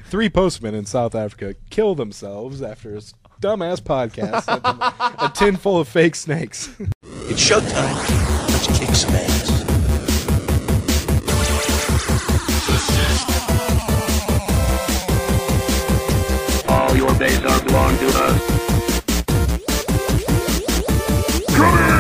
3 postmen in South Africa kill themselves after a dumbass podcast sent them a tin full of fake snakes. It's showtime. Let's kick some ass. All your days are belong to us. Come here!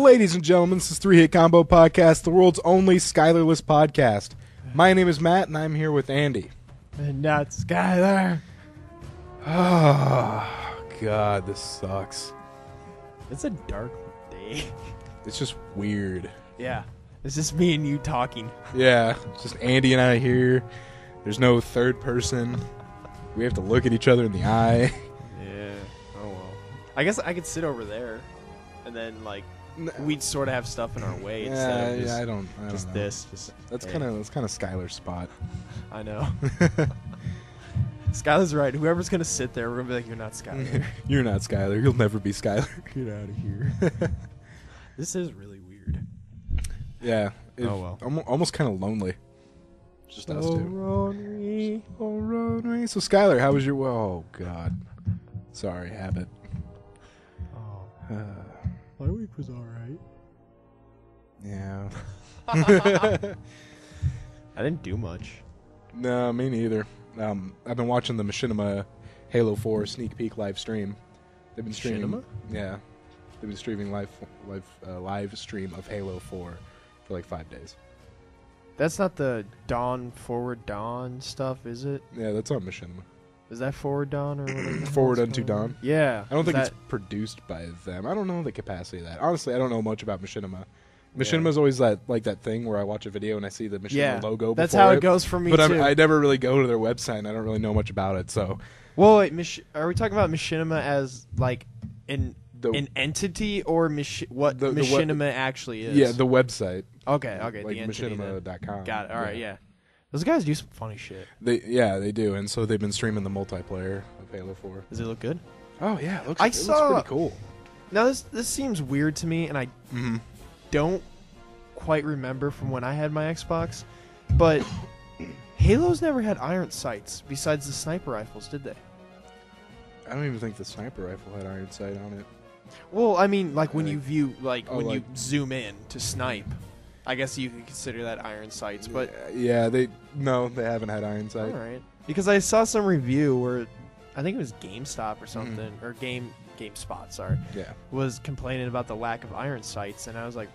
Ladies and gentlemen, this is 3-Hit Combo Podcast, the world's only Skylerless podcast. My name is Matt, and I'm here with Andy. And not Skyler. Oh, God, this sucks. It's a dark day. It's just weird. Yeah. It's just me and you talking. Yeah, it's just Andy and I here. There's no third person. We have to look at each other in the eye. Yeah. Oh, well. I guess I could sit over there, and then, like, we'd sort of have stuff in our way instead of just, I don't just know. this. Just, That's hey. kind of Skyler's spot. I know. Skyler's right. Whoever's going to sit there, we're going to be like, you're not Skyler. You're not Skyler. You'll never be Skyler. Get out of here. This is really weird. Yeah. Oh, well. Almost kind of lonely. Just us two. Ronnie. Oh, Ronnie. So, Skyler, how was your... Oh, God. Sorry, habit. Oh. My week was all right. Yeah. I didn't do much. No, me neither. I've been watching the Machinima Halo 4 sneak peek live stream. They've been streaming. Machinima? Yeah. They've been streaming live stream of Halo 4 for like 5 days. That's not the Forward Dawn stuff, is it? Yeah, that's on Machinima. Is that Forward Dawn or whatever? Forward Unto Dawn? Yeah. I don't think it's produced by them. I don't know the capacity of that. Honestly, I don't know much about Machinima. Machinima's always that thing where I watch a video and I see the Machinima logo. That's before how it goes for me, but too. I never really go to their website and I don't really know much about it. So, well, wait, are we talking about Machinima as like an entity or what Machinima actually is? Yeah, the website. Okay, like the entity. Machinima.com. Got it. All right, yeah. Those guys do some funny shit. They do, and so they've been streaming the multiplayer of Halo 4. Does it look good? Oh yeah, it looks pretty cool. Now this seems weird to me, and I don't quite remember from when I had my Xbox, but Halo's never had iron sights besides the sniper rifles, did they? I don't even think the sniper rifle had iron sight on it. Well, I mean, like when you view, you zoom in to snipe. I guess you could consider that iron sights, but yeah, they haven't had iron sight. All right, because I saw some review where I think it was GameStop or something, or GameSpot, sorry, was complaining about the lack of iron sights, and I was like,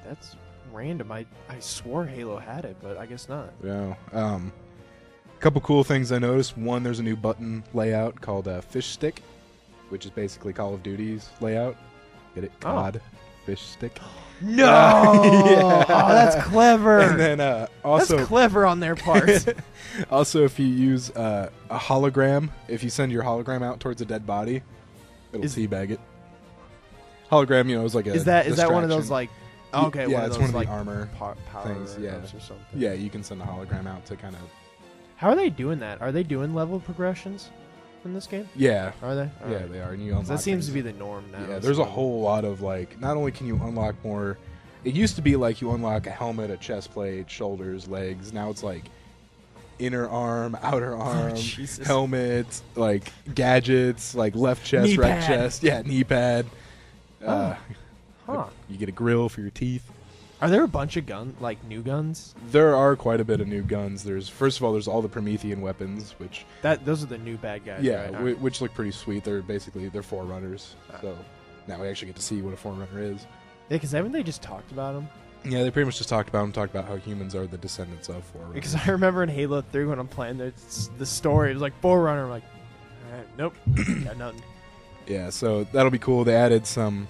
that's random. I swore Halo had it, but I guess not. Yeah. A couple cool things I noticed. One, there's a new button layout called Fish Stick, which is basically Call of Duty's layout. Get it? COD. Fish Stick. No! Yeah. Oh, that's clever. And then also... That's clever on their part. Also, if you use a hologram, if you send your hologram out towards a dead body, it'll teabag it. Hologram, is like a Is that one of those, like... Okay, yeah, it's one of the like armor power things, yeah. or something. Yeah, you can send a hologram out to kind of... How are they doing that? Are they doing level progressions in this game? Yeah. Are they? Yeah, they are. And you unlock that seems things. to be the norm now. Yeah, there's a whole lot of, like, not only can you unlock more... It used to be, like, you unlock a helmet, a chest plate, shoulders, legs. Now it's, like, inner arm, outer arm, helmet, like, gadgets, like, left chest, knee right pad. chest. Yeah, knee pad. Huh. You get a grill for your teeth. Are there a bunch of new guns? There are quite a bit of new guns. First of all, there's all the Promethean weapons, which... Those are the new bad guys, yeah, right? which look pretty sweet. They're Forerunners. So now we actually get to see what a Forerunner is. Yeah, because haven't they just talked about them? Yeah, they pretty much just talked about how humans are the descendants of Forerunners. Because I remember in Halo 3 when I'm playing the story, it was like Forerunner. I'm like, all right, nope, got nothing. Yeah, so that'll be cool. They added some...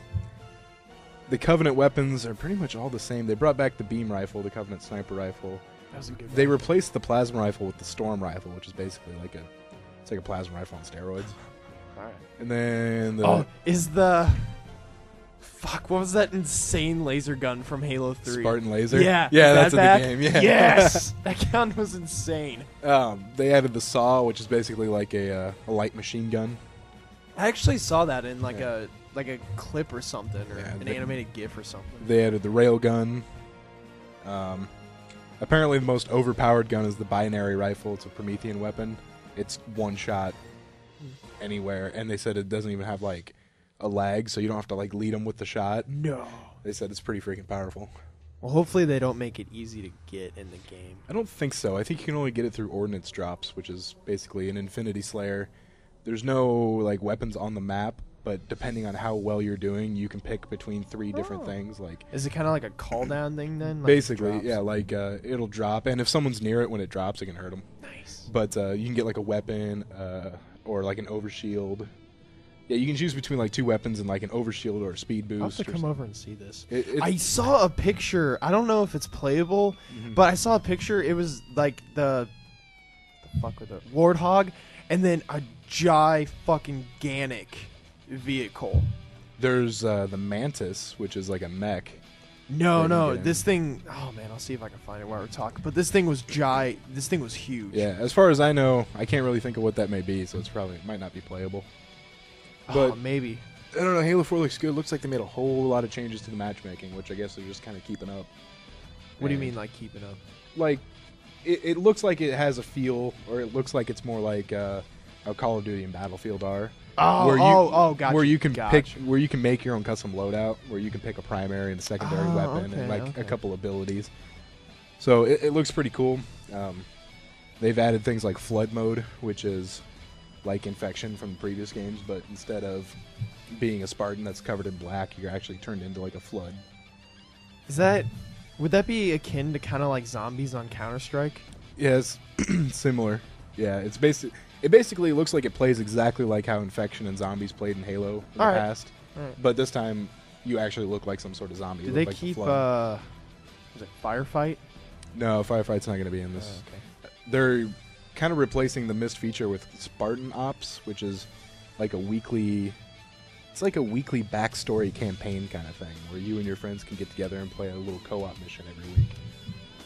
The Covenant weapons are pretty much all the same. They brought back the beam rifle, the Covenant sniper rifle. That was a good one. They replaced the plasma rifle with the storm rifle, which is basically like a plasma rifle on steroids. All right. And then is the Fuck, what was that insane laser gun from Halo 3? Spartan Laser? Yeah. Yeah, that's that in the game. Yeah. Yes! That gun was insane. They added the Saw, which is basically like a light machine gun. I actually saw that in like a clip or something, or an animated GIF or something. They added the railgun. Apparently the most overpowered gun is the binary rifle. It's a Promethean weapon. It's one shot anywhere, and they said it doesn't even have like a lag, so you don't have to like lead them with the shot. No. They said it's pretty freaking powerful. Well, hopefully they don't make it easy to get in the game. I don't think so. I think you can only get it through ordnance drops, which is basically an Infinity Slayer. There's no like weapons on the map, but depending on how well you're doing, you can pick between 3 different things. Like, is it kind of like a call down thing then? Like basically, yeah. Like it'll drop, and if someone's near it when it drops, it can hurt them. Nice. But you can get like a weapon or like an overshield. Yeah, you can choose between like 2 weapons and like an overshield or a speed boost. I'll have to come over and see this. I saw a picture. I don't know if it's playable, but I saw a picture. It was like the fuck with it, Warthog, and then a gigantic vehicle. There's the Mantis, which is like a mech. No, this thing. Oh man, I'll see if I can find it while we're talking. But this thing was This thing was huge. Yeah, as far as I know, I can't really think of what that may be, so it might not be playable. But maybe. I don't know. Halo 4 looks good. Looks like they made a whole lot of changes to the matchmaking, which I guess they're just kind of keeping up. What do you mean, like keeping up? Like, it looks like it has a feel, or it looks like it's more like how Call of Duty and Battlefield are. Gotcha. Where you can where you can make your own custom loadout, where you can pick a primary and a secondary weapon and like a couple abilities. So it looks pretty cool. They've added things like Flood Mode, which is like Infection from the previous games, but instead of being a Spartan that's covered in black, you're actually turned into like a Flood. Would that be akin to kind of like zombies on Counter-Strike? Yes, similar. Yeah, it basically looks like it plays exactly like how Infection and zombies played in Halo in the past. But this time, you actually look like some sort of zombie. Do they keep, was it Firefight? No, Firefight's not going to be in this. Okay. They're kind of replacing the missed feature with Spartan Ops, which is like a weekly... It's like a weekly backstory campaign kind of thing, where you and your friends can get together and play a little co-op mission every week.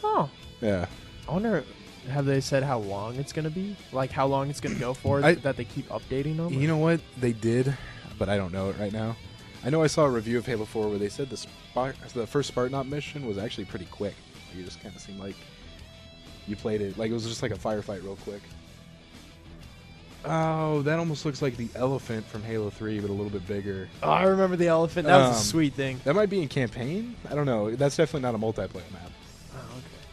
Oh. Yeah. I wonder... Have they said how long it's going to be? Like how long it's going to go for? That they keep updating them? You know what? They did, but I don't know it right now. I know I saw a review of Halo 4 where they said the first Spartan Op mission was actually pretty quick. Like, it just kind of seemed like you played it. Like it was just like a firefight real quick. Oh, that almost looks like the elephant from Halo 3, but a little bit bigger. Oh, I remember the elephant. That was a sweet thing. That might be in campaign? I don't know. That's definitely not a multiplayer map.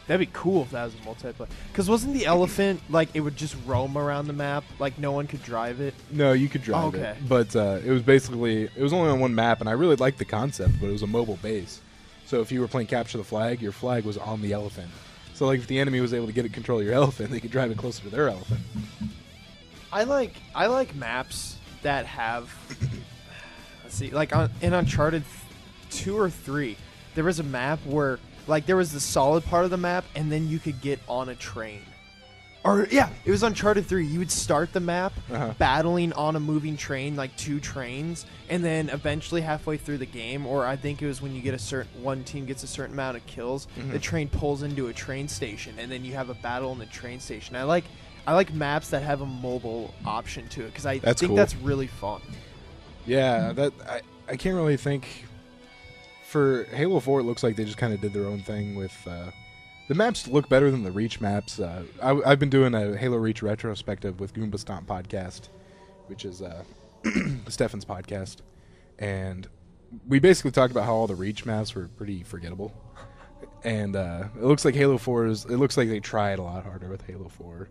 That'd be cool if that was a multiplayer. Because wasn't the elephant, like, it would just roam around the map? Like, no one could drive it? No, you could drive it. But it was only on one map, and I really liked the concept, but it was a mobile base. So if you were playing Capture the Flag, your flag was on the elephant. So, like, if the enemy was able to get control of your elephant, they could drive it closer to their elephant. I like maps that have... Let's see. Like, in Uncharted 2 or 3, there was a map where... Like, there was the solid part of the map, and then you could get on a train. Or, yeah, it was Uncharted 3. You would start the map battling on a moving train, like 2 trains, and then eventually halfway through the game, or I think it was when you get one team gets a certain amount of kills, the train pulls into a train station, and then you have a battle in the train station. I like maps that have a mobile option to it, because I think cool. That's really fun. Yeah, I can't really think... For Halo 4, it looks like they just kind of did their own thing with... the maps look better than the Reach maps. I've been doing a Halo Reach retrospective with Goomba Stomp Podcast, which is Stefan's podcast. And we basically talked about how all the Reach maps were pretty forgettable. And it looks like Halo 4 it looks like they tried a lot harder with Halo 4.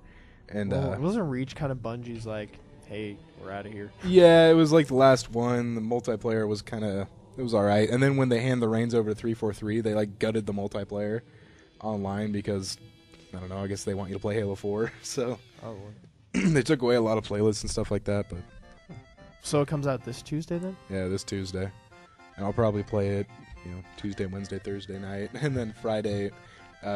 And wasn't Reach kind of Bungie's like, hey, we're out of here? Yeah, it was like the last one. The multiplayer was kind of... It was all right. And then when they hand the reins over to 343, they like gutted the multiplayer online because, I don't know, I guess they want you to play Halo 4. So they took away a lot of playlists and stuff like that. But so it comes out this Tuesday then? Yeah, this Tuesday. And I'll probably play it, Tuesday, Wednesday, Thursday night. And then Friday,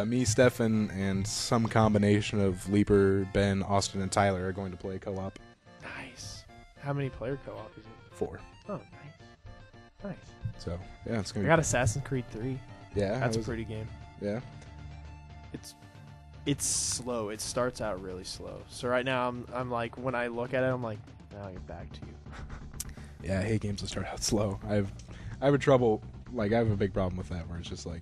me, Stefan, and some combination of Leaper, Ben, Austin, and Tyler are going to play co-op. Nice. How many player co-op is it? 4. Oh, nice. Nice. So yeah, it's gonna. I got Assassin's Creed 3. Yeah, that's a pretty game. Yeah. It's slow. It starts out really slow. So right now I'm like, when I look at it, I'm like, now I'll get back to you. Yeah, I hate games that start out slow. I have trouble. Like, I have a big problem with that, where it's just like,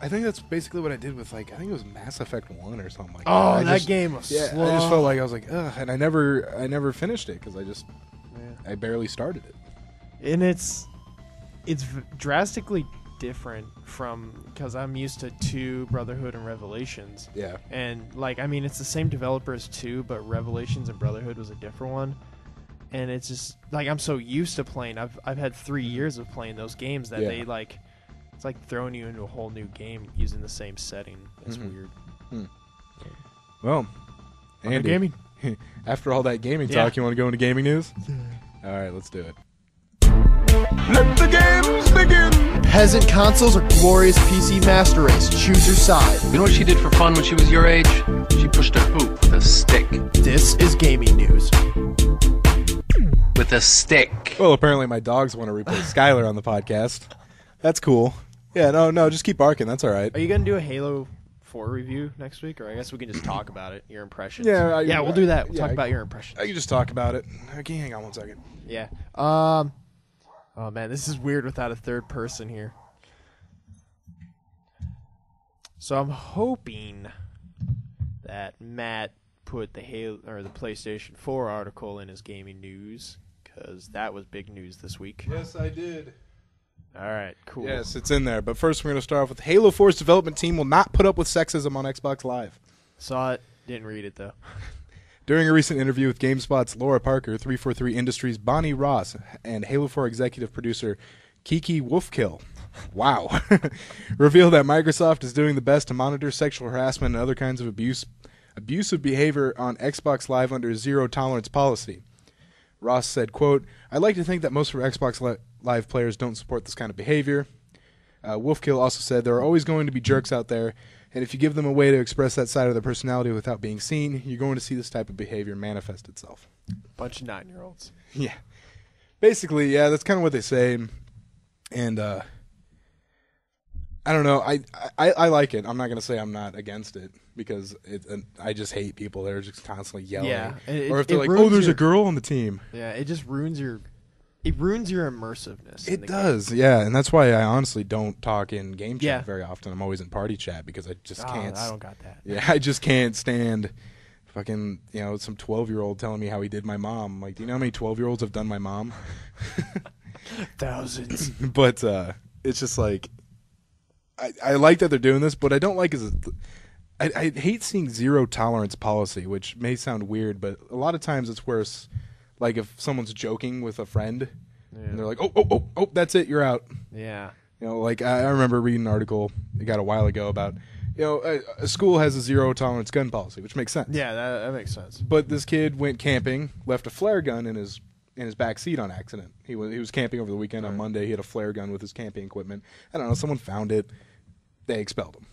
I think that's basically what I did with, like, I think it was Mass Effect 1 or something like that. Oh, that game was slow. I just felt like I was like, ugh, and I never finished it because I barely started it. And it's drastically different from, because I'm used to 2, Brotherhood and Revelations. Yeah. And, like, I mean, it's the same developer as 2, but Revelations and Brotherhood was a different one. And it's just, like, I'm so used to playing. I've had 3 years of playing those games that they, like, it's like throwing you into a whole new game using the same setting. It's weird. Well, Andy, gaming. After all that gaming talk, you want to go into gaming news? All right, let's do it. Let the games begin! Peasant consoles are glorious PC master race. Choose your side. You know what she did for fun when she was your age? She pushed a hoop with a stick. This is gaming news. With a stick. Well, apparently my dogs want to replay Skyler on the podcast. That's cool. Yeah, no, just keep barking. That's all right. Are you going to do a Halo 4 review next week? Or I guess we can just talk about it, your impressions. Yeah, we'll do that. We'll talk about your impressions. I can just talk about it. Okay, hang on 1 second. Yeah. Oh, man, this is weird without a third person here. So I'm hoping that Matt put the PlayStation 4 article in his gaming news, because that was big news this week. Yes, I did. All right, cool. Yes, it's in there. But first, we're going to start off with Halo 4's development team will not put up with sexism on Xbox Live. Saw it. Didn't read it, though. During a recent interview with GameSpot's Laura Parker, 343 Industries' Bonnie Ross, and Halo 4 executive producer Kiki Wolfkill, wow, revealed that Microsoft is doing the best to monitor sexual harassment and other kinds of abusive behavior on Xbox Live under zero-tolerance policy. Ross said, quote, "I'd like to think that most of our Xbox Live players don't support this kind of behavior." Wolfkill also said, "There are always going to be jerks out there, and if you give them a way to express that side of their personality without being seen, you're going to see this type of behavior manifest itself." Bunch of 9-year-olds. Yeah. Basically, yeah, that's kind of what they say. And I don't know. I like it. I'm not going to say I'm not against it, because I just hate people that are just constantly yelling. Yeah. Or if they're like, oh, there's a girl on the team. Yeah, it just ruins your immersiveness. It does, yeah. And that's why I honestly don't talk in game chat very often. I'm always in party chat, because I just can't. I don't got that. Yeah, I just can't stand fucking, some 12-year-old telling me how he did my mom. Like, do you know how many 12-year-olds have done my mom? Thousands. But it's just like, I like that they're doing this, but I don't like I hate seeing zero-tolerance policy, which may sound weird, but a lot of times it's worse. Like if someone's joking with a friend, and they're like, oh, that's it, you're out. Yeah. Like I remember reading an article I got a while ago about, a school has a zero-tolerance gun policy, which makes sense. Yeah, that makes sense. But this kid went camping, left a flare gun in his back seat on accident. He was camping over the weekend. On Monday, he had a flare gun with his camping equipment. I don't know, someone found it. They expelled him.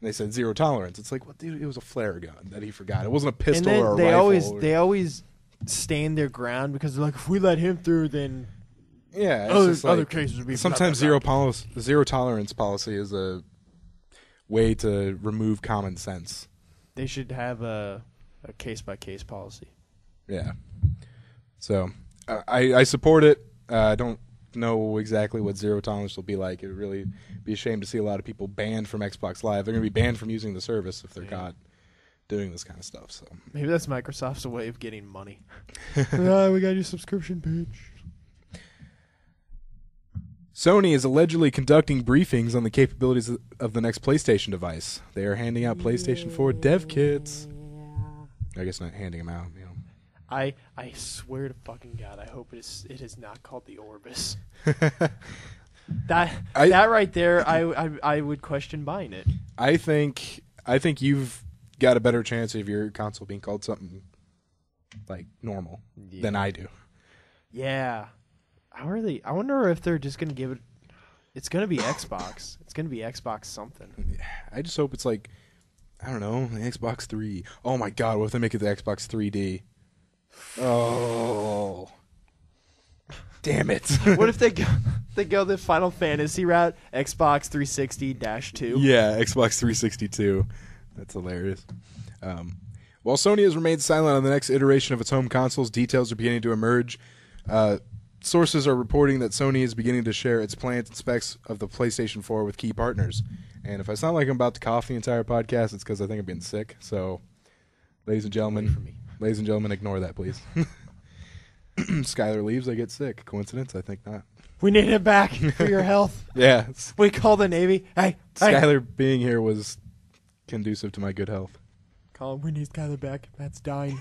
And they said zero tolerance. It's like, well, dude, it was a flare gun that he forgot. It wasn't a pistol or a rifle. They always stand their ground, because they're like, if we let him through, then other cases would be. Sometimes zero tolerance policy is a way to remove common sense. They should have a case-by-case policy. Yeah. So I support it. I don't know exactly what zero tolerance will be like. It would really be a shame to see a lot of people banned from Xbox Live. They're going to be banned from using the service if they're caught doing this kind of stuff. So maybe that's Microsoft's way of getting money. We got your subscription page. Sony is allegedly conducting briefings on the capabilities of the next PlayStation device. They are handing out PlayStation 4 dev kits. I guess not handing them out, I swear to fucking God, I hope it is not called the Orbis. that right there, I would question buying it. I think you've got a better chance of your console being called something like normal than I do. Yeah. I wonder if they're just gonna give it. It's gonna be Xbox. It's gonna be Xbox something. I just hope it's like, I don't know, the Xbox 3. Oh my God, what if they make it the Xbox 3D? Oh. Damn it. What if they go the Final Fantasy route? Xbox 360-2. Yeah, Xbox 362. That's hilarious. While Sony has remained silent on the next iteration of its home consoles, details are beginning to emerge. Sources are reporting that Sony is beginning to share its plans and specs of the PlayStation 4 with key partners. And if I sound like I'm about to cough the entire podcast, it's because I think I'm being sick. So, ladies and gentlemen, ignore that, please. Skyler leaves, I get sick. Coincidence? I think not. We need him back for your health. Yeah. We call the Navy. Hey, Skyler being here was conducive to my good health. Call him. We need Skyler back. Matt's dying.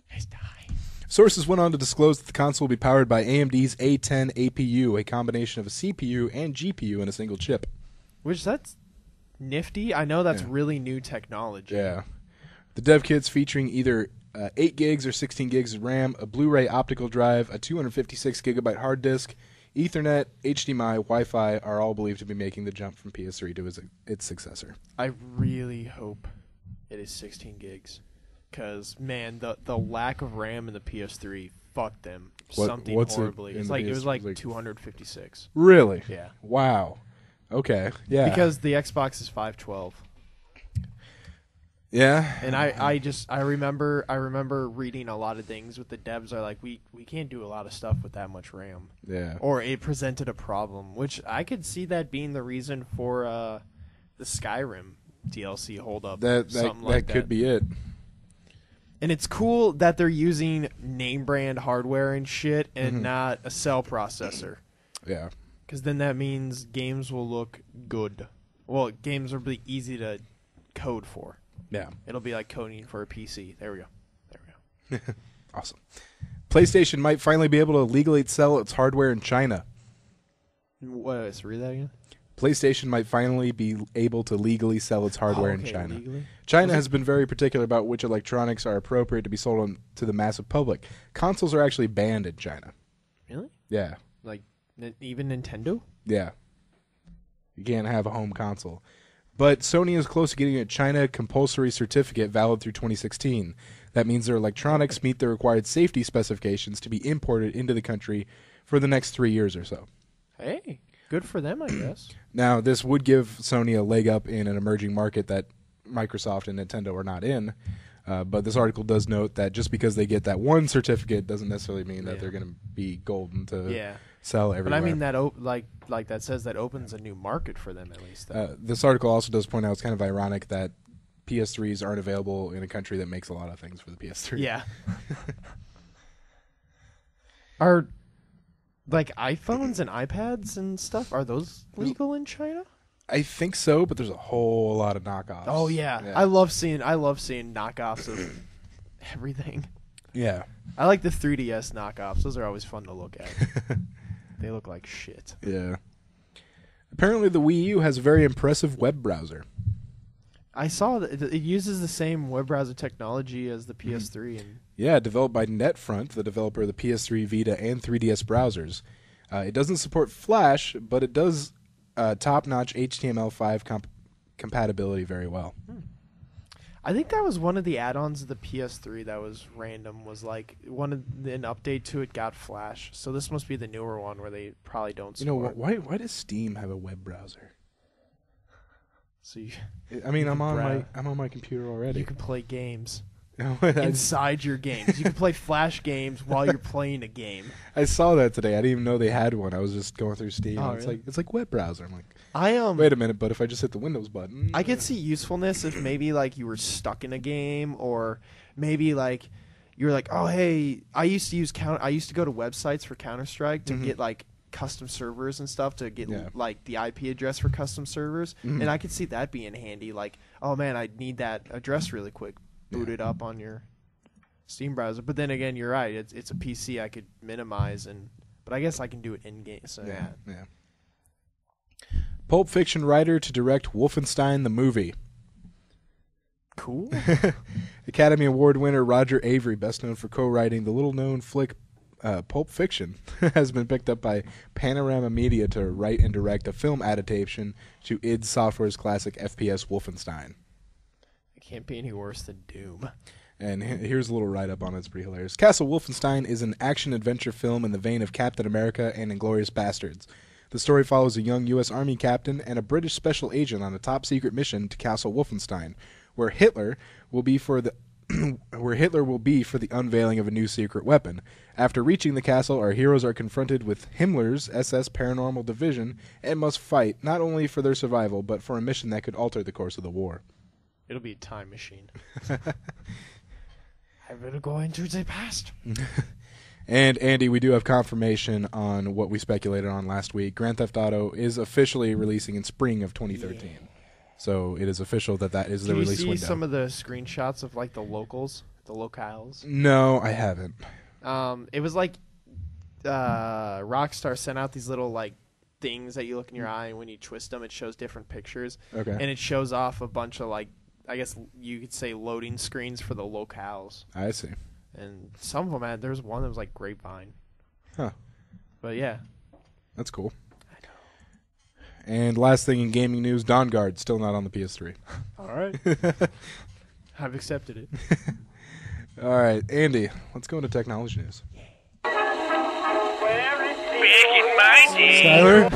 He's dying. Sources went on to disclose that the console will be powered by AMD's A10 APU, a combination of a CPU and GPU in a single chip. Which, that's nifty. I know that's really new technology. Yeah. The dev kit's featuring either 8 gigs or 16 gigs of RAM, a Blu-ray optical drive, a 256 gigabyte hard disk, Ethernet, HDMI, Wi-Fi are all believed to be making the jump from PS3 to its successor. I really hope it is 16 gigs. Because, man, the lack of RAM in the PS3 fucked them horribly. It was like 256. Really? Yeah. Wow. Okay. Yeah. Because the Xbox is 512. Yeah. And I remember reading a lot of things with the devs are like, we can't do a lot of stuff with that much RAM. Yeah. Or it presented a problem, which I could see that being the reason for the Skyrim DLC holdup. That could be it. And it's cool that they're using name brand hardware and shit and not a cell processor. Yeah. Because then that means games will look good. Well, games will be easy to code for. Yeah. It'll be like coding for a PC. There we go. Awesome. PlayStation might finally be able to legally sell its hardware in China. What? Read that again? PlayStation might finally be able to legally sell its hardware in China. Legally? China has been very particular about which electronics are appropriate to be sold to the massive public. Consoles are actually banned in China. Really? Yeah. Like, even Nintendo? Yeah. You can't have a home console. But Sony is close to getting a China compulsory certificate valid through 2016. That means their electronics meet the required safety specifications to be imported into the country for the next 3 years or so. Hey. Good for them, I guess. Now, this would give Sony a leg up in an emerging market that Microsoft and Nintendo are not in. But this article does note that just because they get that one certificate doesn't necessarily mean that they're going to be golden to sell everywhere. But I mean, that like that says that opens a new market for them at least. This article also does point out it's kind of ironic that PS3s aren't available in a country that makes a lot of things for the PS3. Yeah. Are like iPhones and iPads and stuff, are those legal in China? I think so, but there's a whole lot of knockoffs. Oh yeah. I love seeing knockoffs of everything. Yeah. I like the 3DS knockoffs. Those are always fun to look at. They look like shit. Yeah. Apparently the Wii U has a very impressive web browser. I saw that it uses the same web browser technology as the PS3 and yeah, developed by Netfront, the developer of the PS3, Vita, and 3DS browsers. It doesn't support Flash, but it does top-notch HTML5 compatibility very well. I think that was one of the add-ons of the PS3 that was random. Was like an update to it got Flash. So this must be the newer one where they probably don't support. Why does Steam have a web browser? So I'm on my computer already. You can play games. Inside your games. You can play Flash games while you're playing a game. I saw that today. I didn't even know they had one. I was just going through Steam. Oh, it's really? it's like web browser. I'm like, wait a minute, but if I just hit the Windows button, I could see usefulness if maybe like you were stuck in a game, or maybe like you're like, oh hey, I used to go to websites for Counter-Strike to get like custom servers and stuff to get like the IP address for custom servers, and I could see that being handy. Like, oh man, I need that address really quick. Boot it up on your Steam browser. But then again, you're right. It's a PC I could minimize, but I guess I can do it in game. So yeah. Pulp Fiction writer to direct Wolfenstein the movie. Cool. Academy Award winner Roger Avery, best known for co-writing the little-known flick Pulp Fiction, has been picked up by Panorama Media to write and direct a film adaptation to id Software's classic FPS Wolfenstein. Can't be any worse than Doom. And here's a little write-up on it. It's pretty hilarious. Castle Wolfenstein is an action-adventure film in the vein of Captain America and Inglourious Basterds. The story follows a young U.S. Army captain and a British special agent on a top-secret mission to Castle Wolfenstein, where Hitler will be for the unveiling of a new secret weapon. After reaching the castle, our heroes are confronted with Himmler's SS Paranormal Division and must fight not only for their survival, but for a mission that could alter the course of the war. It'll be a time machine. I will go into the past. And, Andy, we do have confirmation on what we speculated on last week. Grand Theft Auto is officially releasing in spring of 2013. Yeah. So it is official that is the release window. Did you see some of the screenshots of, like, the locales? The locales? No, I haven't. It was like Rockstar sent out these little, like, things that you look in your eye, and when you twist them, it shows different pictures. Okay. And it shows off a bunch of, like, I guess you could say loading screens for the locales. I see. And some of them there was one that was like Grapevine. Huh. But yeah. That's cool. I know. And last thing in gaming news, Dawn Guard still not on the PS3. All right. I've accepted it. All right, Andy, let's go into technology news. Skyler?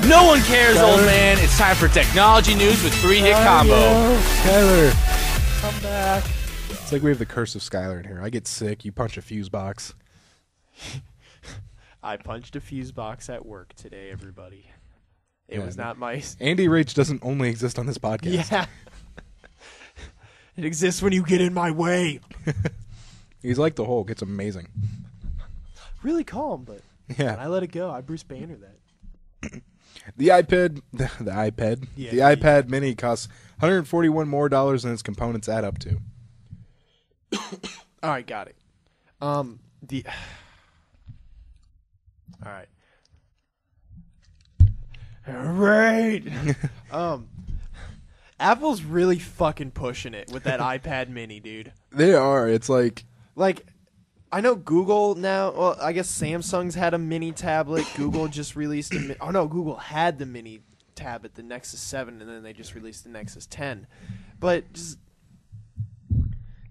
No one cares, Skyler? Old man. It's time for technology news with 3-hit combo. Skyler. Come back. It's like we have the curse of Skyler in here. I get sick, you punch a fuse box. I punched a fuse box at work today, everybody. It was not my... Andy Rage doesn't only exist on this podcast. Yeah. It exists when you get in my way. He's like the Hulk. It's amazing. Really calm, but... Yeah. When I let it go, I Bruce Banner that. The iPad Mini costs $141 more than its components add up to. All right, got it. All right. Apple's really fucking pushing it with that iPad Mini, dude. They are. It's like I know Google now. Well, I guess Samsung's had a mini tablet. Google just released Google had the mini tablet, the Nexus 7, and then they just released the Nexus 10. But just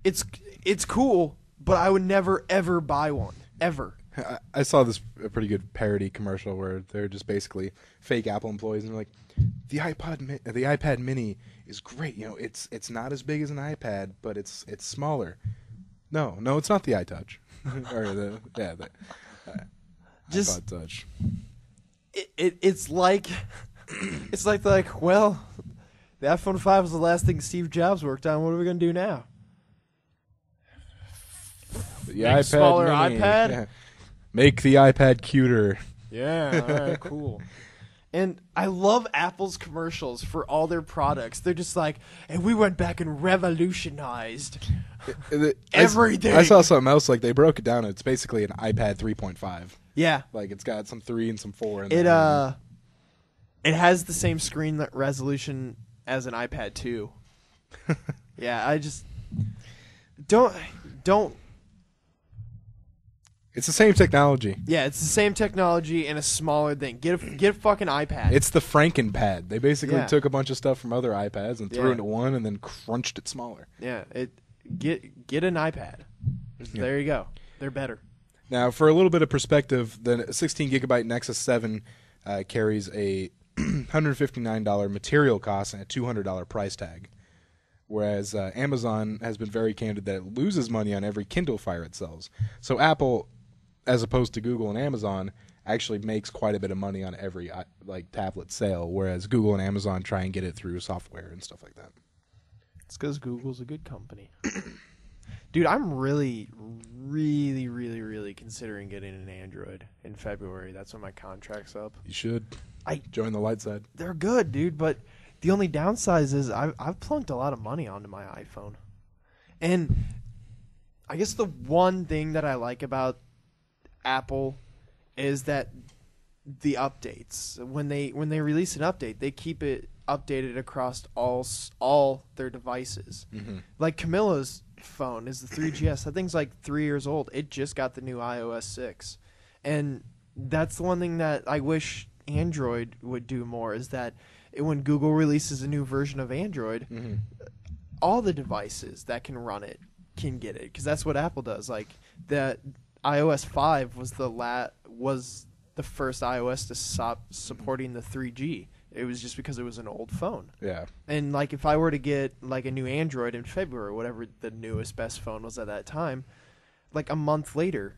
it's cool, but I would never ever buy one ever. I saw this a pretty good parody commercial where they're just basically fake Apple employees, and they're like, the iPad Mini is great. You know, it's not as big as an iPad, but it's smaller. No, it's not the iTouch. Or iPod Touch. It's like well, the iPhone 5 was the last thing Steve Jobs worked on. What are we gonna do now? The iPad smaller Mini. iPad. Yeah. Make the iPad cuter. Yeah, all right, cool. And I love Apple's commercials for all their products. They're just like, and we went back and revolutionized everything. I saw something else. Like they broke it down. It's basically an iPad 3.5. Yeah, like it's got some 3 and some 4. In there. It has the same screen resolution as an iPad 2. Yeah, I just don't. It's the same technology. Yeah, it's the same technology and a smaller thing. Get a fucking iPad. It's the Frankenpad. They basically took a bunch of stuff from other iPads and threw it into one and then crunched it smaller. Yeah, get an iPad. There you go. They're better. Now, for a little bit of perspective, the 16 gigabyte Nexus 7 carries a $159 material cost and a $200 price tag. Whereas Amazon has been very candid that it loses money on every Kindle Fire it sells. So Apple, as opposed to Google and Amazon, actually makes quite a bit of money on every tablet sale, whereas Google and Amazon try and get it through software and stuff like that. It's because Google's a good company. Dude, I'm really, really, really, really considering getting an Android in February. That's when my contract's up. You should. Join the light side. They're good, dude, but the only downside is I've plunked a lot of money onto my iPhone. And I guess the one thing that I like about Apple is that the updates. When they release an update, they keep it updated across all their devices. Mm-hmm. Like Camilla's phone is the 3GS. That thing's like 3 years old. It just got the new iOS 6. And that's the one thing that I wish Android would do more, is that when Google releases a new version of Android, all the devices that can run it can get it because that's what Apple does. Like the iOS 5 was the first iOS to stop supporting the 3G. It was just because it was an old phone. Yeah. And like if I were to get like a new Android in February, whatever the newest best phone was at that time, like a month later,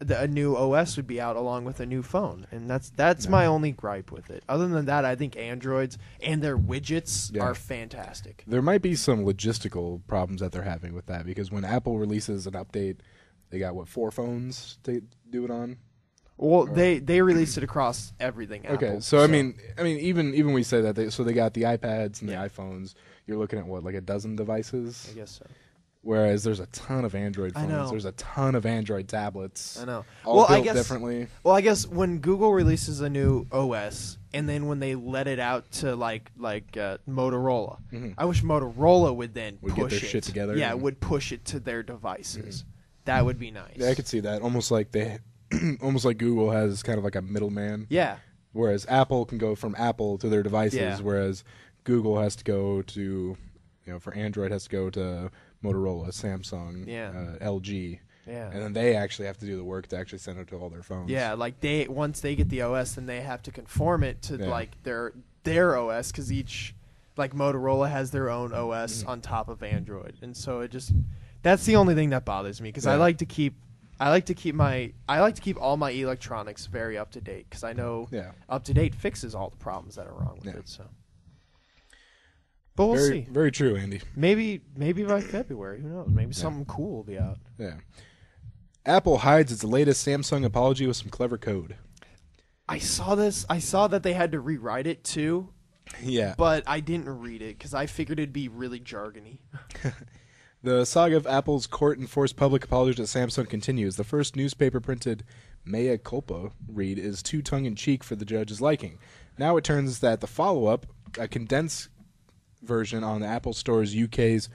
a new OS would be out along with a new phone, and that's my only gripe with it. Other than that, I think Androids and their widgets are fantastic. There might be some logistical problems that they're having with that because when Apple releases an update, they got 4 phones to do it on. Well, they released it across everything. Apple, okay, so I mean, even we say that they got the iPads and the iPhones. You're looking at like a dozen devices. I guess so. Whereas there's a ton of Android phones. I know. There's a ton of Android tablets. I know. All built differently. Well, I guess when Google releases a new OS, and then when they let it out to like Motorola, I wish Motorola would push get their shit together. Yeah, would push it to their devices. That would be nice. Yeah, I could see that. Almost like Google has kind of like a middleman. Yeah. Whereas Apple can go from Apple to their devices, whereas Google has to go to, for Android has to go to Motorola, Samsung, LG. Yeah. And then they actually have to do the work to actually send it to all their phones. Yeah, like once they get the OS, then they have to conform it to like their OS because each like Motorola has their own OS on top of Android, and so that's the only thing that bothers me because I like to keep all my electronics very up to date because I know up to date fixes all the problems that are wrong with it. So. But we'll see. Very true, Andy. Maybe by February. Who knows? Maybe something cool will be out. Yeah. Apple hides its latest Samsung apology with some clever code. I saw this. I saw that they had to rewrite it too. Yeah. But I didn't read it because I figured it'd be really jargony. The saga of Apple's court-enforced public apology to Samsung continues. The first newspaper-printed mea culpa read is too tongue-in-cheek for the judge's liking. Now it turns that the follow-up, a condensed version on the Apple Store's UK's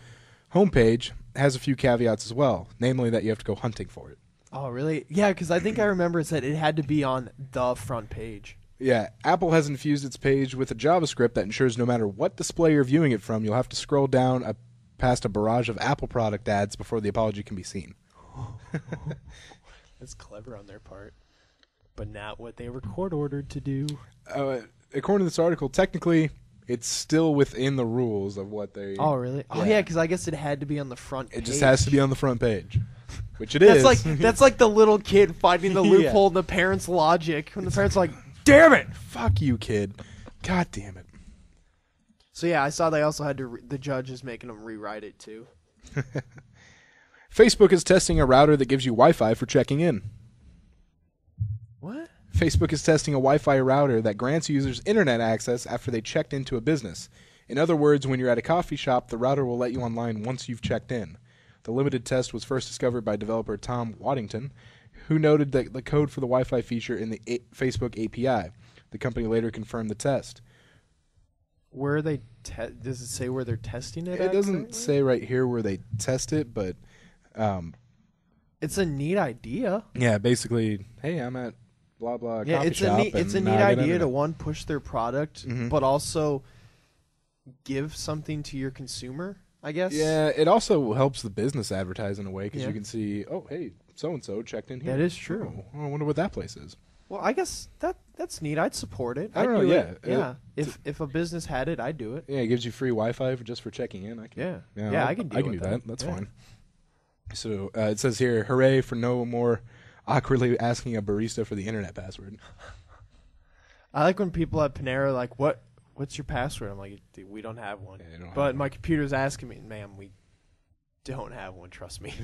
homepage, has a few caveats as well, namely that you have to go hunting for it. Oh, really? Yeah, because I think I remember it said it had to be on the front page. Yeah, Apple has infused its page with a JavaScript that ensures no matter what display you're viewing it from, you'll have to scroll down past a barrage of Apple product ads before the apology can be seen. That's clever on their part, but not what they were court-ordered to do. According to this article, technically, it's still within the rules of what they... Oh, really? Oh, yeah, because I guess it had to be on the front page. It just has to be on the front page, which it is. That's like the little kid finding the loophole in the parents' logic when the parents are like, damn it! Fuck you, kid. God damn it. So, yeah, I saw they also had to... the judge is making them rewrite it, too. Facebook is testing a router that gives you Wi-Fi for checking in. What? Facebook is testing a Wi-Fi router that grants users internet access after they checked into a business. In other words, when you're at a coffee shop, the router will let you online once you've checked in. The limited test was first discovered by developer Tom Waddington, who noted that the code for the Wi-Fi feature in the Facebook API. The company later confirmed the test. Where are they? Does it say where they're testing it? It doesn't say right here where they test it, but it's a neat idea. Yeah, basically, hey, I'm at blah blah. Yeah, coffee shop it's a neat idea to push their product, but also give something to your consumer. I guess. Yeah, it also helps the business advertise in a way because you can see, oh, hey, so and so checked in here. That is true. Oh, I wonder what that place is. Well, I guess that's neat. I'd support it. I don't know. Yeah, yeah. If a business had it, I'd do it. Yeah, it gives you free Wi-Fi just for checking in. I can do that. That's fine. So it says here, hooray for no more awkwardly asking a barista for the internet password. I like when people at Panera are like, what's your password? I'm like, dude, we don't have one. Yeah, but my computer's asking me, ma'am, we don't have one, trust me.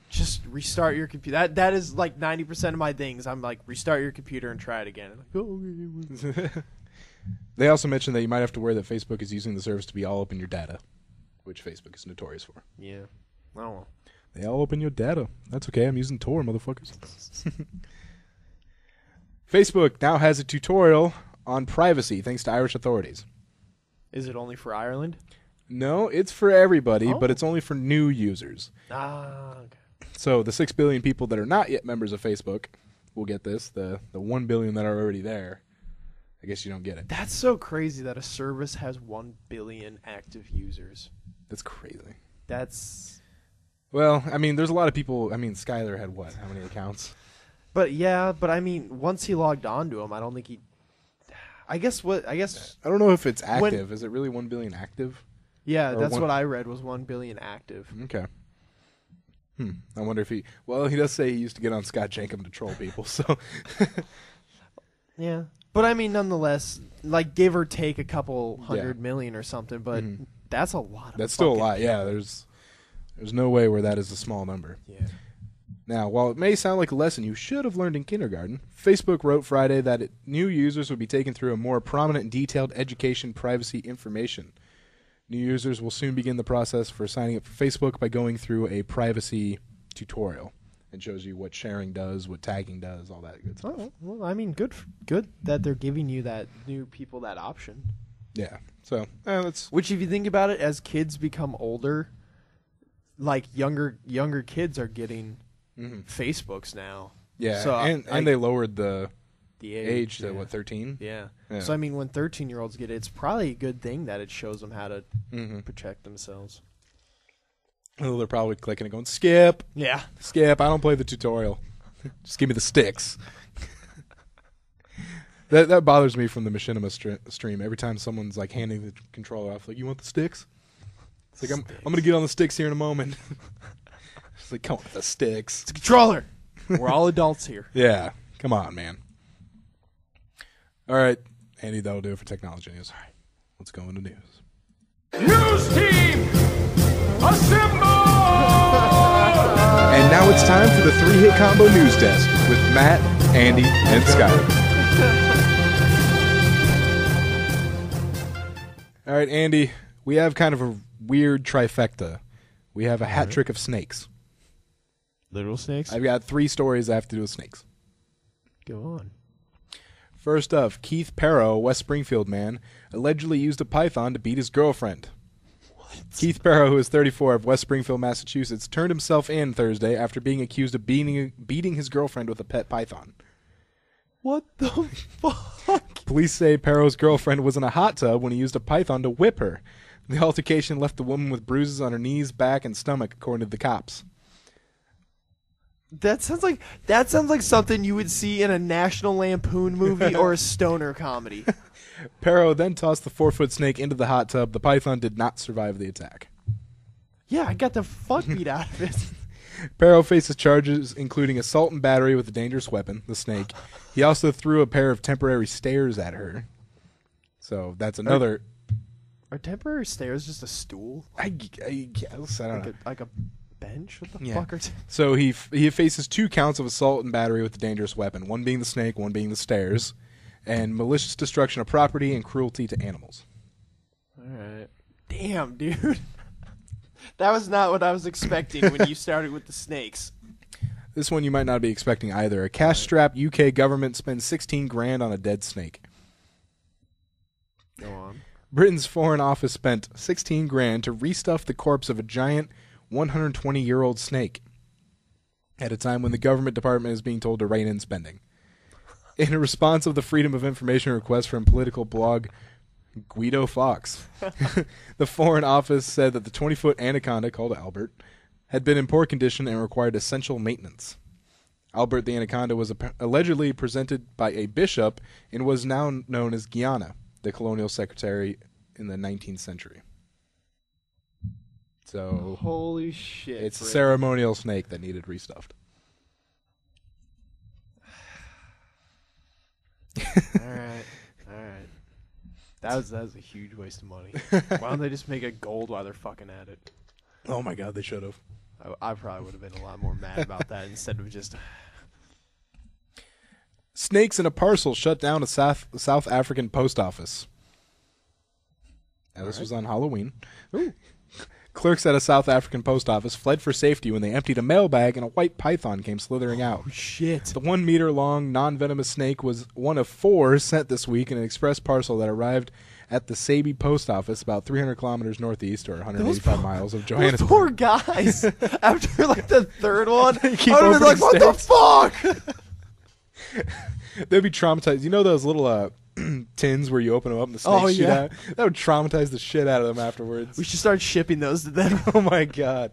Just restart your computer. That is like 90% of my things. I'm like, restart your computer and try it again. I'm like, okay. They also mentioned that you might have to worry that Facebook is using the service to be all up in your data, which Facebook is notorious for. Yeah. I don't know. They all open your data. That's okay. I'm using Tor, motherfuckers. Facebook now has a tutorial on privacy thanks to Irish authorities. Is it only for Ireland? No, it's for everybody, but it's only for new users. Okay. So the 6 billion people that are not yet members of Facebook will get this. The 1 billion that are already there, I guess you don't get it. That's so crazy that a service has 1 billion active users. That's crazy. That's. Well, I mean, there's a lot of people. I mean, Skyler had what? How many accounts? But I mean, once he logged onto him, I don't think he. I don't know if it's active. Is it really 1 billion active? Yeah, that's what I read was 1 billion active. Okay. I wonder if he. Well, he does say he used to get on Scott Jankum to troll people. So. Yeah, but I mean, nonetheless, like give or take a couple 100 million or something, but that's a lot. That's still a lot. Yeah, there's no way where that is a small number. Yeah. Now, while it may sound like a lesson you should have learned in kindergarten, Facebook wrote Friday that new users would be taken through a more prominent and detailed education privacy information. New users will soon begin the process for signing up for Facebook by going through a privacy tutorial. It shows you what sharing does, what tagging does, all that good stuff. Oh, well, I mean, good that they're giving you new people that option. Yeah. So, that's... Which, if you think about it, as kids become older, like younger kids are getting Facebooks now. Yeah, so and they lowered the age to, what, 13? Yeah. So, I mean, when 13-year-olds get it, it's probably a good thing that it shows them how to protect themselves. Well, they're probably clicking and going, skip. Yeah. Skip. I don't play the tutorial. Just give me the sticks. That bothers me from the Machinima stream. Every time someone's like handing the controller off, like, you want the sticks? It's like, I'm going to get on the sticks here in a moment. It's like, come on with the sticks. It's a controller. We're all adults here. Yeah. Come on, man. All right. Andy, that'll do it for technology news. All right. Let's go into news. News team, assemble! And now it's time for the 3-hit combo news desk with Matt, Andy, and Skyler. All right, Andy, we have kind of a weird trifecta. We have a hat trick of snakes. Literal snakes? I've got 3 stories that have to do with snakes. Go on. First up, Keith Perro, a West Springfield man, allegedly used a python to beat his girlfriend. What? Keith Perro, who is 34 of West Springfield, Massachusetts, turned himself in Thursday after being accused of beating his girlfriend with a pet python. What the fuck? Police say Perro's girlfriend was in a hot tub when he used a python to whip her. The altercation left the woman with bruises on her knees, back, and stomach, according to the cops. That sounds like something you would see in a National Lampoon movie or a stoner comedy. Perro then tossed the 4-foot snake into the hot tub. The python did not survive the attack. Yeah, I got the fuck beat out of it. Perro faces charges including assault and battery with a dangerous weapon, the snake. He also threw a pair of temporary stairs at her. So that's another... Are temporary stairs just a stool? I guess. I don't know. Like a bench? What the fuck are So he faces 2 counts of assault and battery with a dangerous weapon, one being the snake, one being the stairs, and malicious destruction of property and cruelty to animals. All right. Damn, dude. That was not what I was expecting when you started with the snakes. This one you might not be expecting either. A cash-strapped UK government spends $16,000 on a dead snake. Go on. Britain's Foreign Office spent $16,000 to restuff the corpse of a giant 120-year-old snake at a time when the government department is being told to rein in spending. In a response of the Freedom of Information request from political blog Guido Fawkes, the Foreign Office said that the 20-foot anaconda, called Albert, had been in poor condition and required essential maintenance. Albert the anaconda was allegedly presented by a bishop and was now known as Guyana, the colonial secretary in the 19th century. So holy shit! It's a ceremonial snake that needed restuffed. All right. That was a huge waste of money. Why don't they just make it gold while they're fucking at it? Oh my god, they should have. I probably would have been a lot more mad about that instead of just. Snakes in a parcel shut down a South African post office. Now, this was on Halloween. Ooh. Clerks at a South African post office fled for safety when they emptied a mailbag and a white python came slithering out. Oh, shit. The 1-meter-long, non-venomous snake was one of 4 sent this week in an express parcel that arrived at the Sabi post office about 300 kilometers northeast or 185 miles of Johannesburg. Those poor guys. After like the 3rd one, I would have been like, what stakes. the fuck? They'd be traumatized. You know those little tins where you open them up and the snakes shoot out. That would traumatize the shit out of them afterwards. We should start shipping those to them. Oh my god.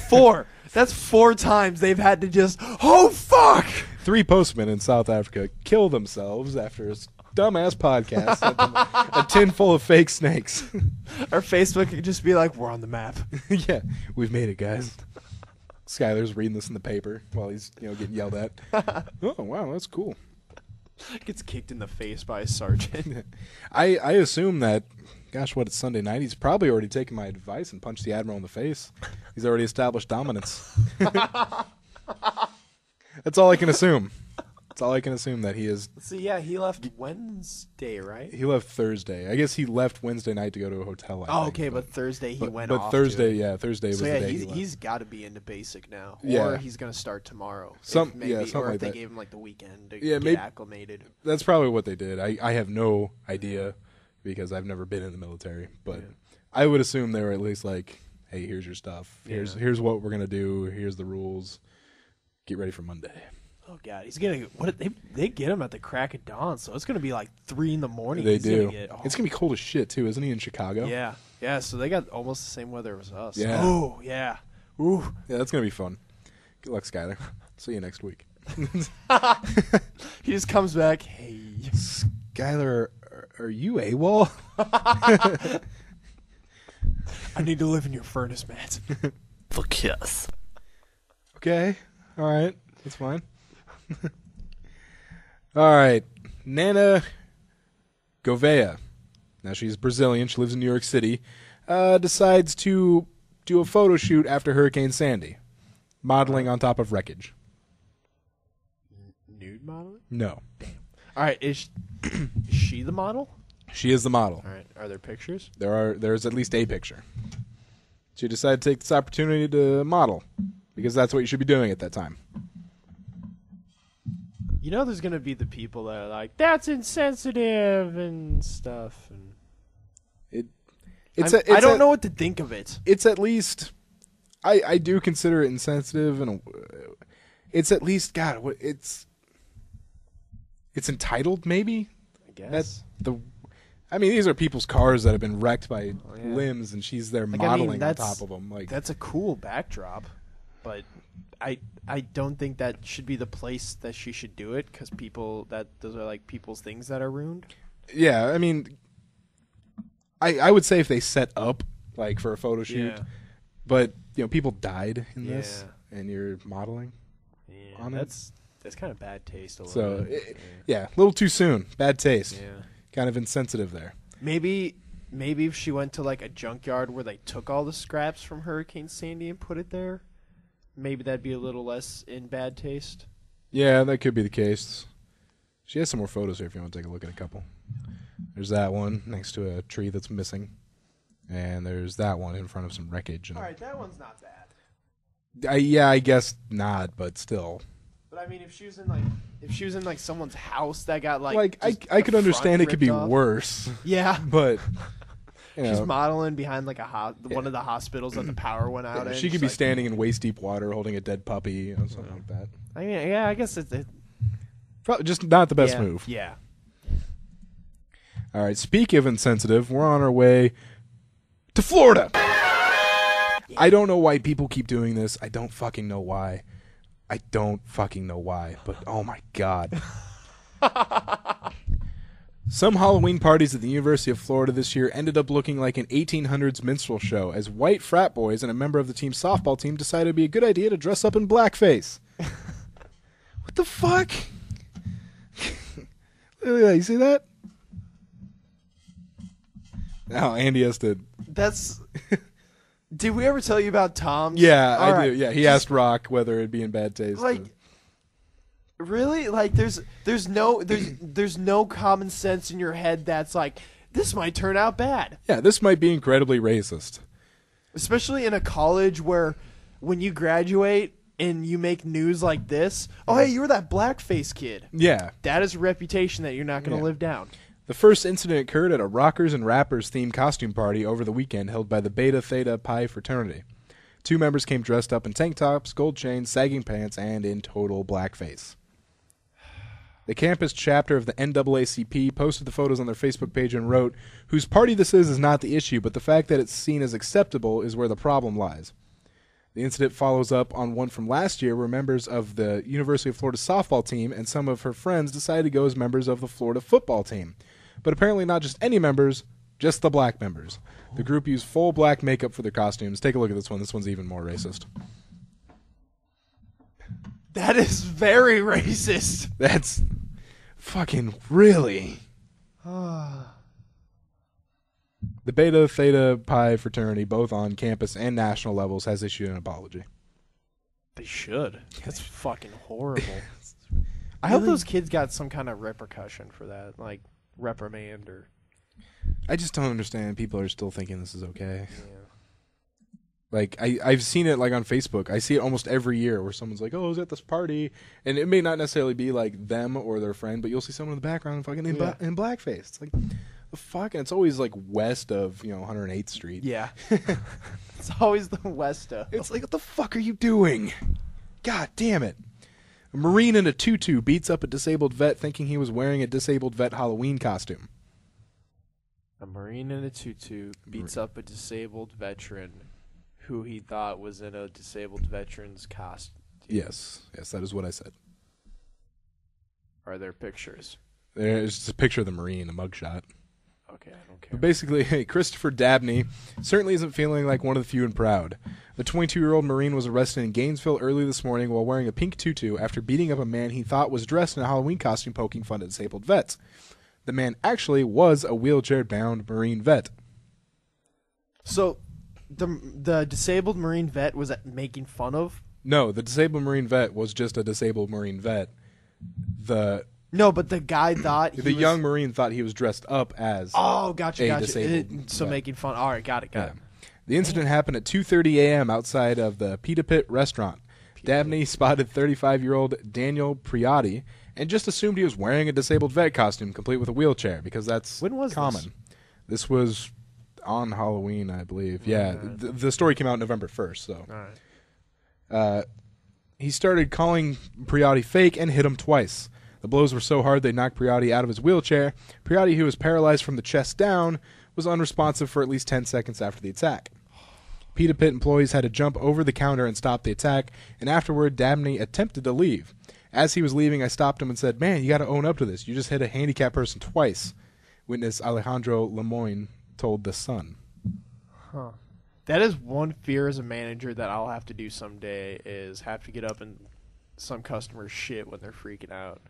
4. That's 4 times they've had to just, oh fuck! 3 postmen in South Africa kill themselves after a dumbass podcast. A tin full of fake snakes. Our Facebook could just be like, we're on the map. Yeah, we've made it, guys. Skyler's reading this in the paper while he's getting yelled at. Oh wow, that's cool. Gets kicked in the face by a sergeant. I assume that, gosh, it's Sunday night. He's probably already taken my advice and punched the Admiral in the face. He's already established dominance. That's all I can assume. That's all I can assume that he is. So yeah, he left Wednesday, right? He left Thursday. I guess he left Wednesday night to go to a hotel. I think, okay, but Thursday he went off. But Thursday, Thursday was the day he left. He's got to be into basic now, Yeah. or he's gonna start tomorrow. Something or like if they that. gave him like the weekend to Yeah, get acclimated. That's probably what they did. I have no idea because I've never been in the military, but I would assume they were at least like, hey, here's your stuff. Here's what we're gonna do. Here's the rules. Get ready for Monday. Oh god, he's gonna they get him at the crack of dawn, so it's gonna be like 3 in the morning. They do. It's gonna be cold as shit too, isn't he? In Chicago. Yeah. So they got almost the same weather as us. Yeah. Oh yeah. Ooh. Yeah, that's gonna be fun. Good luck, Skyler. See you next week. He just comes back. Hey, Skyler, are you AWOL? I need to live in your furnace, Matt. Fuck yes. Okay. All right. That's fine. All right. Nana Gouveia. Now she's Brazilian. She lives in New York City. Decides to do a photo shoot after Hurricane Sandy. Modeling on top of wreckage. Nude modeling? No. All right. Is she the model? She is the model. All right. Are there pictures? There's at least a picture. She decided to take this opportunity to model because that's what you should be doing at that time. You know, there's gonna be the people that are like, "That's insensitive" and stuff. And I don't know what to think of it. It's at least, I do consider it insensitive, and it's at least it's entitled, maybe. I guess That's I mean, these are people's cars that have been wrecked by limbs, and she's there modeling on top of them. Like, that's a cool backdrop, but I don't think that should be the place that she should do it, because those are like people's things that are ruined. Yeah, I mean, I would say if they set up like for a photo shoot, but people died in this, and you're modeling on it. That's kind of bad taste. A little bit. A little too soon. Bad taste. Yeah, kind of insensitive there. Maybe if she went to like a junkyard where they took all the scraps from Hurricane Sandy and put it there, maybe that'd be a little less in bad taste. Yeah, that could be the case. She has some more photos here if you want to take a look at a couple. There's that one next to a tree that's missing. And there's that one in front of some wreckage. All right, that one's not bad. I guess not, but still. But I mean, if she was in like someone's house that got I could understand it could be worse. Yeah, but she's modeling behind like one of the hospitals that the power went out. Yeah, she could be standing in waist deep water holding a dead puppy, something like that. I mean, yeah, I guess it's probably just not the best move. Yeah. All right. Speaking of insensitive, we're on our way to Florida. I don't know why people keep doing this. I don't fucking know why. But oh my god. Some Halloween parties at the University of Florida this year ended up looking like an 1800s minstrel show as white frat boys and a member of the team's softball team decided it'd be a good idea to dress up in blackface. What the fuck? You see that? Now Andy has to... That's... Did we ever tell you about Tom's? Yeah, I do. Yeah, he asked Rock whether it'd be in bad taste. Like, really? Like, there's no common sense in your head that's like, this might turn out bad. Yeah, this might be incredibly racist. Especially in a college where when you graduate and you make news like this, oh, hey, you were that blackface kid. Yeah. That is a reputation that you're not going to live down. The first incident occurred at a Rockers and Rappers themed costume party over the weekend held by the Beta Theta Pi fraternity. 2 members came dressed up in tank tops, gold chains, sagging pants, and in total blackface. The campus chapter of the NAACP posted the photos on their Facebook page and wrote, "Whose party this is not the issue, but the fact that it's seen as acceptable is where the problem lies." The incident follows up on one from last year where members of the University of Florida softball team and some of her friends decided to go as members of the Florida football team. But apparently not just any members, just the black members. The group used full black makeup for their costumes. Take a look at this one. This one's even more racist. That is very racist. That's fucking really. The Beta Theta Pi fraternity, both on campus and national levels, has issued an apology. They should. That's fucking horrible. I hope those kids got some kind of repercussion for that, like reprimand or... I just don't understand. People are still thinking this is okay. Yeah. Like, I've seen it, like, on Facebook. I see it almost every year where someone's like, oh, I was at this party. And it may not necessarily be, like, them or their friend, but you'll see someone in the background fucking in blackface. It's like, the fuck? And it's always, like, west of, 108th Street. Yeah. It's always the west of. It's like, what the fuck are you doing? God damn it. A Marine in a tutu beats up a disabled vet thinking he was wearing a disabled vet Halloween costume. A Marine in a tutu beats up a disabled veteran who he thought was in a disabled veteran's costume. Yes, that is what I said. Are there pictures? There's just a picture of the Marine, a mugshot. Okay, I don't care. But basically, Christopher Dabney certainly isn't feeling like one of the few and proud. The 22-year-old Marine was arrested in Gainesville early this morning while wearing a pink tutu after beating up a man he thought was dressed in a Halloween costume poking fun at disabled vets. The man actually was a wheelchair-bound Marine vet. So, the disabled Marine vet was making fun of? No, the disabled Marine vet was just a disabled Marine vet. No, but the guy thought the young Marine thought he was dressed up as gotcha. disabled So vet. making fun. All right, got it. The incident happened at 2:30 a.m. outside of the Pita Pit restaurant. Dabney spotted 35-year-old Daniel Priotti and just assumed he was wearing a disabled vet costume complete with a wheelchair because that's common. This was on Halloween, I believe. Yeah, the story came out November 1st. So, all right. He started calling Priotti fake and hit him twice. The blows were so hard they knocked Priotti out of his wheelchair. Priotti, who was paralyzed from the chest down, was unresponsive for at least 10 seconds after the attack. Pita Pit employees had to jump over the counter and stop the attack, and afterward, Dabney attempted to leave. As he was leaving, I stopped him and said, "Man, you got to own up to this. You just hit a handicapped person twice." Witness Alejandro Lemoyne told The Sun. Huh. That is one fear as a manager that I'll have to do someday is have to get up and some customers shit when they're freaking out.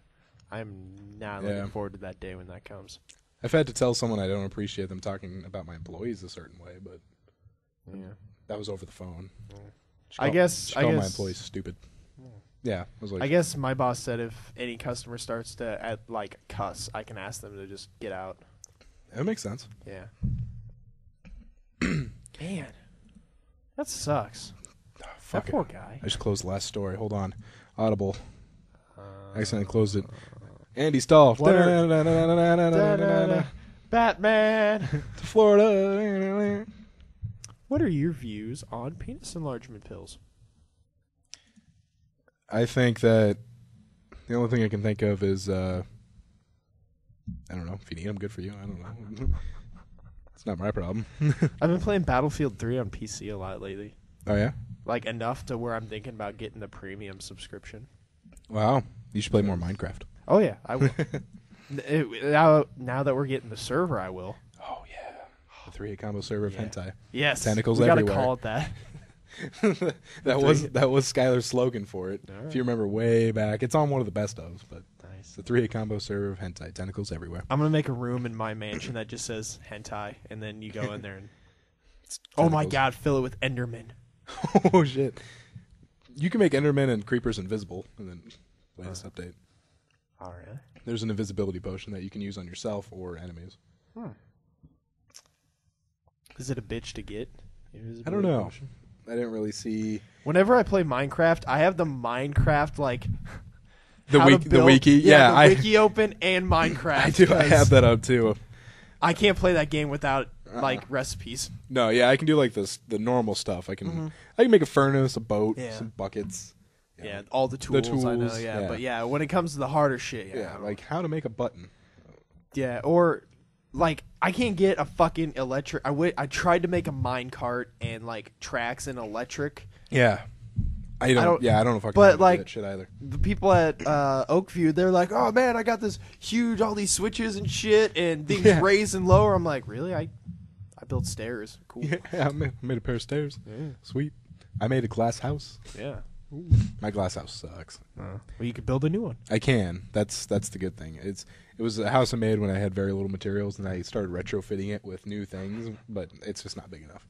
I'm not looking forward to that day when that comes. I've had to tell someone I don't appreciate them talking about my employees a certain way, but that was over the phone. I guess my employees stupid. Yeah, I was like, I guess my boss said if any customer starts to cuss, I can ask them to just get out. That makes sense. Yeah. Man, that sucks. Oh, fuck that poor guy. I just closed the last story. Hold on. Audible. I accidentally closed it. Andy Stahl. Batman. To Florida. What are your views on penis enlargement pills? I think that the only thing I can think of is, I don't know. If you need them, good for you. I don't know. It's not my problem. I've been playing Battlefield 3 on PC a lot lately. Oh, yeah? Like, enough to where I'm thinking about getting the premium subscription. Wow. You should play more Minecraft. Oh, yeah. I will. Now that we're getting the server, I will. Oh, yeah. The 3-hit combo server of hentai. Yes. Tentacles we everywhere. We gotta call it that. that was Skyler's slogan for it. Right. If you remember way back. It's on one of the best ofs, but nice. The 3-hit combo server of hentai. Tentacles everywhere. I'm going to make a room in my mansion that just says hentai, and then you go in there and... oh, my God. Fill it with Endermen. Oh, shit. You can make Endermen and creepers invisible, and then play this update. Oh, really? There's an invisibility potion that you can use on yourself or enemies. Is it a bitch to get? I don't know. Potion? I didn't really see. Whenever I play Minecraft, I have the Minecraft, like... the wiki? Yeah, the wiki open and Minecraft. I do. I have that up, too. I can't play that game without, like, recipes. No, yeah, I can do, like, the normal stuff. I can make a furnace, a boat, some buckets. Yeah, all the tools I know, yeah. But yeah, when it comes to the harder shit, yeah, like how to make a button. Yeah, or like I can't get a fucking electric. I tried to make a minecart and like tracks and electric. Yeah. I don't know if I can but do like that shit either. The people at Oakview, they're like, "Oh man, I got this huge, all these switches and shit, and things raise and lower." I'm like, "Really? I built stairs. Cool. Yeah, I made a pair of stairs. Yeah. Sweet. I made a glass house. Yeah. Ooh. My glass house sucks. Well, you could build a new one. I can. That's the good thing. It was a house I made when I had very little materials, and I started retrofitting it with new things, but it's just not big enough.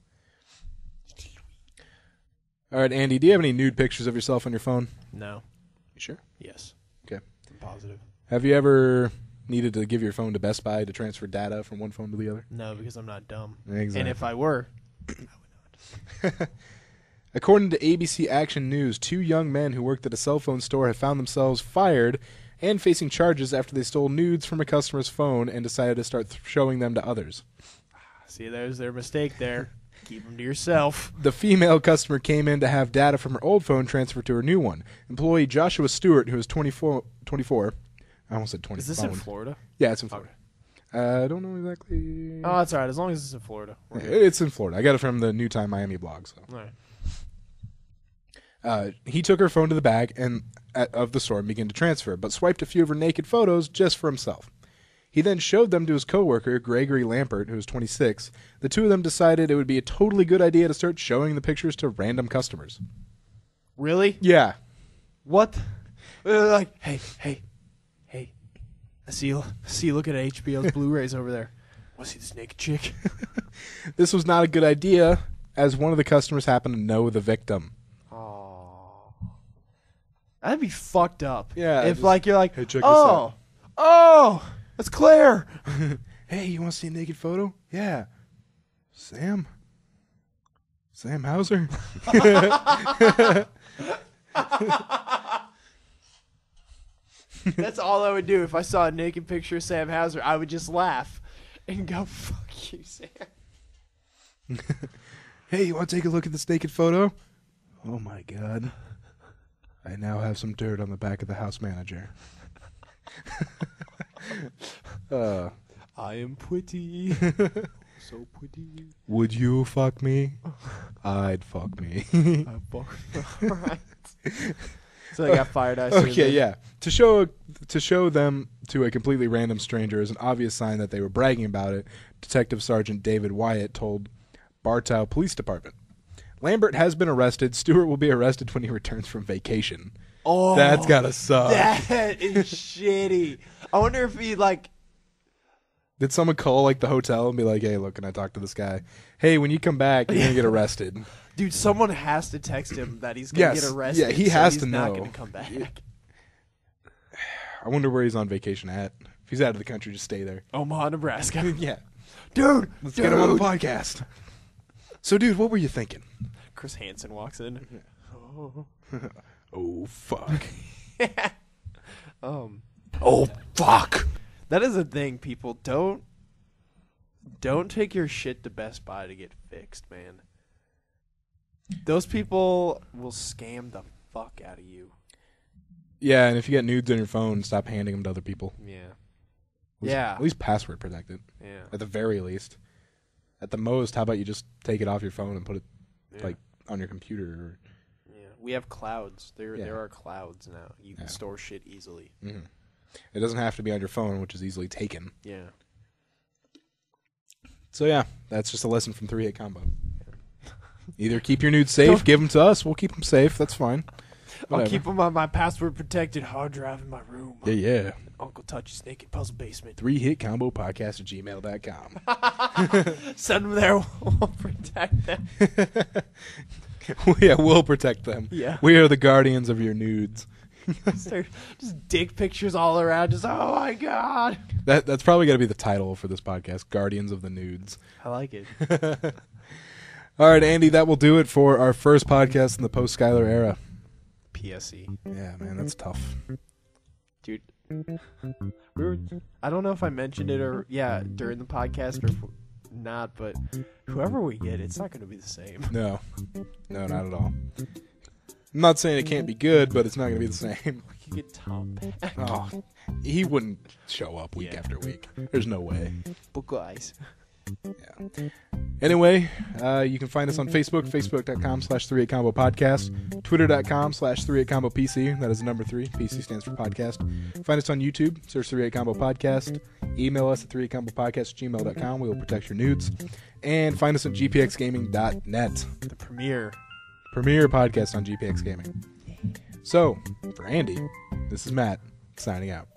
All right, Andy, do you have any nude pictures of yourself on your phone? No. You sure? Yes. Okay. I'm positive. Have you ever needed to give your phone to Best Buy to transfer data from one phone to the other? No, because I'm not dumb. Exactly. And if I were, I would not. According to ABC Action News, 2 young men who worked at a cell phone store have found themselves fired and facing charges after they stole nudes from a customer's phone and decided to start showing them to others. See, there's their mistake there. Keep them to yourself. The female customer came in to have data from her old phone transferred to her new one. Employee Joshua Stewart, who is 24. I almost said 20. Is this in Florida? Yeah, it's in Florida. I don't know exactly. Oh, that's all right. As long as it's in Florida. It's in Florida. I got it from the New Time Miami blog. So. All right. He took her phone to the bag of the store and began to transfer, but swiped a few of her naked photos just for himself. He then showed them to his coworker, Gregory Lampert, who was 26. The two of them decided it would be a totally good idea to start showing the pictures to random customers. Really? Yeah. What? Like, hey. I see you looking at HBO's Blu-rays over there. Want to see this naked chick? This was not a good idea, as one of the customers happened to know the victim. Oh. That'd be fucked up. Yeah. If like you're like, hey, check this out. Oh, that's Claire. Hey, you want to see a naked photo? Yeah. Sam Hauser? That's all I would do if I saw a naked picture of Sam Hauser. I would just laugh and go, "Fuck you, Sam." Hey, you want to take a look at this naked photo? Oh my God. I now have some dirt on the back of the house manager. I am pretty. So pretty. Would you fuck me? I'd fuck me. All right. So they got fired. Okay, yeah. To show them to a completely random stranger is an obvious sign that they were bragging about it, Detective Sergeant David Wyatt told Bartow Police Department. Lambert has been arrested. Stewart will be arrested when he returns from vacation. Oh, that's gotta suck. That is shitty. I wonder if he Did someone call the hotel and be like, "Hey, look, can I talk to this guy? Hey, when you come back, you're gonna get arrested." Dude, someone has to text him that he's gonna get arrested. Yeah, he has to he's know. Not gonna come back. I wonder where he's on vacation at. If he's out of the country, just stay there. Omaha, Nebraska. Yeah, dude, let's get him on the podcast. So, dude, what were you thinking? Chris Hansen walks in. Oh fuck. Oh fuck. That is a thing, people. Don't take your shit to Best Buy to get fixed, man. Those people will scam the fuck out of you. Yeah, and if you get nudes on your phone, stop handing them to other people. Yeah. At least password protect it. Yeah. At the very least. At the most, how about you just take it off your phone and put it on your computer? Yeah. We have clouds. There are clouds now. You can store shit easily. Mm-hmm. It doesn't have to be on your phone, which is easily taken. Yeah. So yeah, that's just a lesson from 3-Hit Combo. Either keep your nudes safe, give them to us. We'll keep them safe. That's fine. Whatever. I'll keep them on my password-protected hard drive in my room. Yeah. Uncle Touchy's Naked Puzzle Basement. 3hitcombopodcast@gmail.com. Send them there. We'll protect them. Yeah, we'll protect them. Yeah. We are the guardians of your nudes. Just dick pictures all around. Just, oh, my God. That's probably going to be the title for this podcast, Guardians of the Nudes. I like it. All right, Andy, that will do it for our first podcast in the post-Skyler era. PSE. Yeah, man, that's tough. Dude, I don't know if I mentioned it during the podcast or not, but whoever we get, it's not going to be the same. No, not at all. I'm not saying it can't be good, but it's not going to be the same. You get Tom back. Oh, he wouldn't show up week after week. There's no way. Book eyes. Yeah. Anyway, you can find us on Facebook, facebook.com/38combo podcast, twitter.com/38combo PC. That is the number 3. PC stands for podcast. Find us on YouTube, search 38combo podcast. Email us at 38combopodcast@gmail.com. We will protect your nudes. And find us at gpxgaming.net. The premier podcast on GPX Gaming. So, for Andy, this is Matt, signing out.